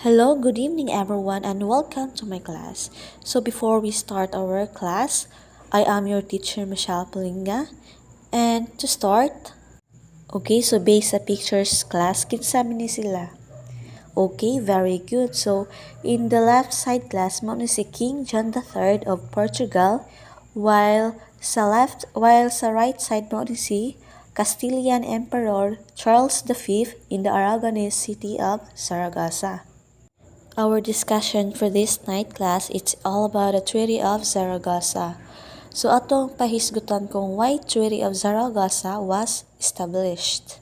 Hello, good evening everyone and welcome to my class. So before we start our class, I am your teacher Michelle Palinga. And to start, okay, so based sa pictures class, kinsa ni sila? Okay, very good. So in the left side class, mo ni si King John III of Portugal, while sa right side mo ni si Castilian Emperor Charles V in the Aragonese city of Saragossa. Our discussion for this night class, it's all about the Treaty of Zaragoza. So atong pahisgutan kung why Treaty of Zaragoza was established.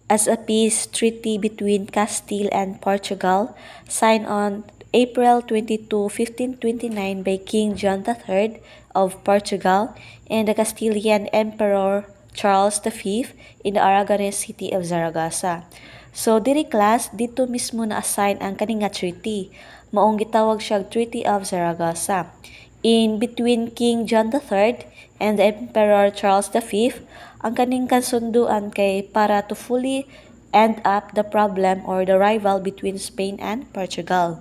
As a peace treaty between Castile and Portugal, signed on April 22, 1529 by King John III of Portugal and the Castilian Emperor Charles V in the Aragonese city of Zaragoza. So diri class dito mismo na-assign ang kaninga treaty. Maong gitawag siya Treaty of Zaragoza. In between King John III and the Emperor Charles V, ang kaning kasunduan kay para to fully end up the problem or the rival between Spain and Portugal.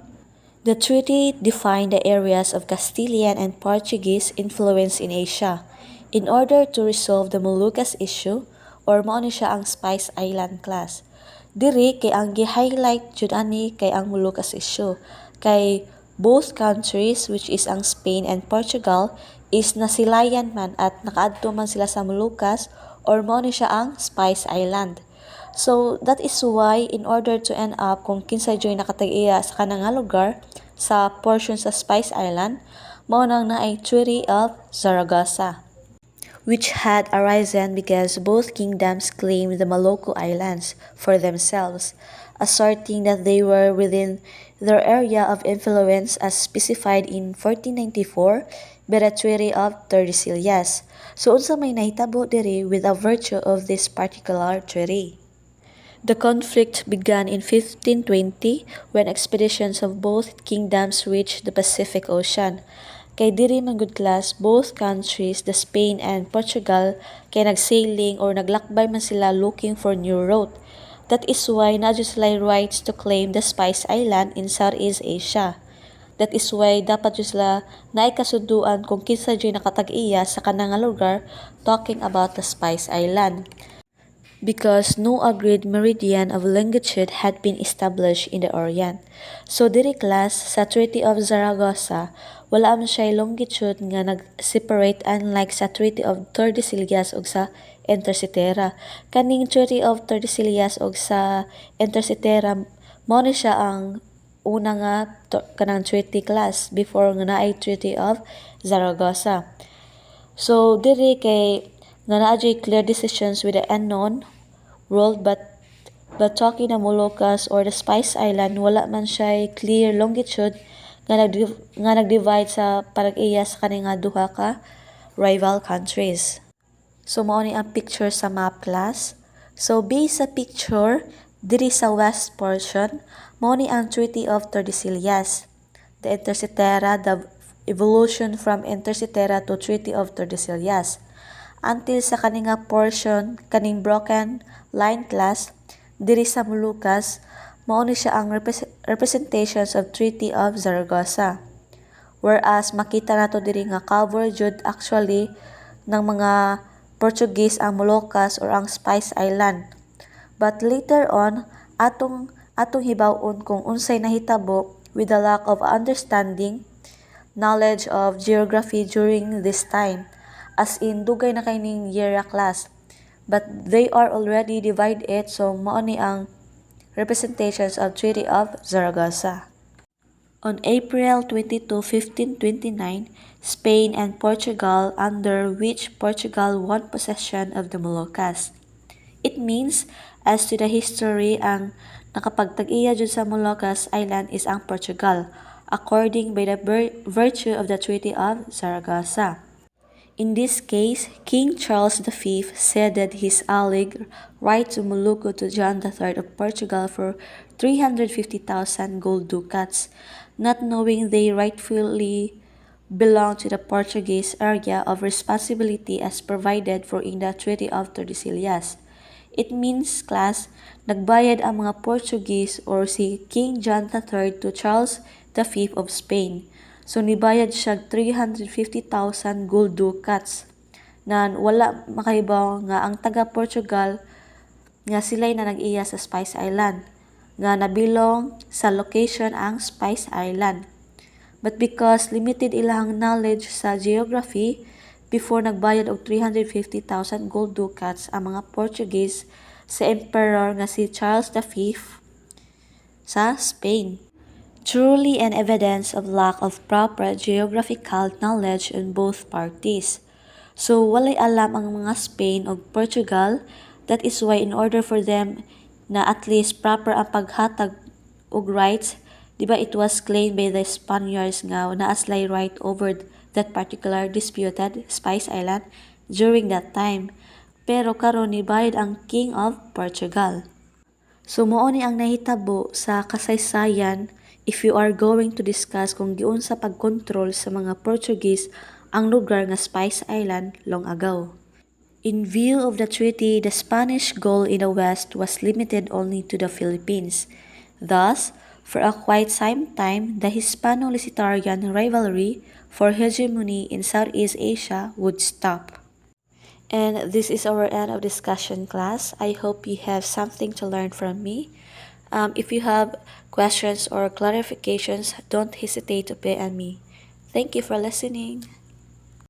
The treaty defined the areas of Castilian and Portuguese influence in Asia in order to resolve the Moluccas issue or mao ni siya ang Spice Island class. Diri kay ang gi-highlight jud ani kay ang Moluccas issue kay both countries which is ang Spain and Portugal is nasilayan man at nakaadto man sila sa Moluccas or mao ni siya ang Spice Island. So that is why in order to end up kung kinsa joy nakatag-iya sa kanang lugar sa portion sa Spice Island, mao nang naay Treaty of Zaragoza, which had arisen because both kingdoms claimed the Molucco Islands for themselves, asserting that they were within their area of influence as specified in 1494 by the Treaty of Tordesillas. So unsa may nahitabo diri with a virtue of this particular treaty? The conflict began in 1520 when expeditions of both kingdoms reached the Pacific Ocean. Kay diri man gud class both countries, the Spain and Portugal, kay nagsailing or naglakbay man sila looking for new route. That is why na jud sila rights to claim the Spice Island in Southeast Asia. That is why dapat jud sila naikasunduan kung kinsa jud nakatag-iya sa kanang lugar talking about the Spice Island, because no agreed meridian of longitude had been established in the Orient. So diri class sa Treaty of Zaragoza, wala man siya longitude nga nag-separate unlike sa Treaty of Tordesillas ug sa Intercetera. Kaning Treaty of Tordesillas ug sa Intercetera mao ni siya ang una nga kanang treaty class before nga naay Treaty of Zaragoza. So diri kay nga naa clear decisions with the unknown world, but talking na Moluccas or the Spice Island wala man siya clear longitude nga nag-divide sa parag-iya sa kaning duha ka rival countries. So mao ni ang picture sa map class. So based sa picture diri sa west portion mao ni ang Treaty of Tordesillas, the Intercetera, the evolution from Intercetera to Treaty of Tordesillas until sa kaninga portion kaning broken line class diri sa Moluccas mao ni siya ang representations of Treaty of Zaragoza, whereas makita nato diri nga cover jud actually ng mga Portuguese ang Moluccas or ang Spice Island, but later on atong hibaw-on kung unsay nahitabo with the lack of understanding knowledge of geography during this time, as in dugay na kay ning year class, but they are already divided. So mao ni ang representations of Treaty of Zaragoza. On April 22, 1529, Spain and Portugal, under which Portugal won possession of the Moluccas. It means, as to the history, ang nakapagtag-iya jud sa Moluccas Island is ang Portugal, according by the virtue of the Treaty of Zaragoza. In this case, King Charles V ceded his alleged right to Molucco to John III of Portugal for 350,000 gold ducats, not knowing they rightfully belonged to the Portuguese area of responsibility as provided for in the Treaty of Tordesillas. It means, class, nagbayad ang mga Portuguese or si King John III to Charles V of Spain. So nibayad siya 350,000 gold ducats na wala makahibaw nga ang taga Portugal nga sila'y na nag-iya sa Spice Island nga nabilong sa location ang Spice Island. But because limited ilang knowledge sa geography, before nagbayad og 350,000 gold ducats ang mga Portuguese sa emperor nga si Charles V sa Spain. Truly an evidence of lack of proper geographical knowledge on both parties. So walay alam ang mga Spain o Portugal, that is why in order for them na at least proper ang paghatag og rights, di ba it was claimed by the Spaniards nga naaslay right over that particular disputed Spice Island during that time. Pero karon ni bayad ang King of Portugal. So mao ni ang nahitabo sa kasaysayan if you are going to discuss kung giun sa pagkontrol sa mga Portuguese ang lugar nga Spice Island long ago. In view of the treaty, the Spanish goal in the west was limited only to the Philippines. Thus, for a quite some time, the Hispano-Lusitanian rivalry for hegemony in Southeast Asia would stop. And this is our end of discussion, class. I hope you have something to learn from me. If you have questions or clarifications, don't hesitate to PM me. Thank you for listening.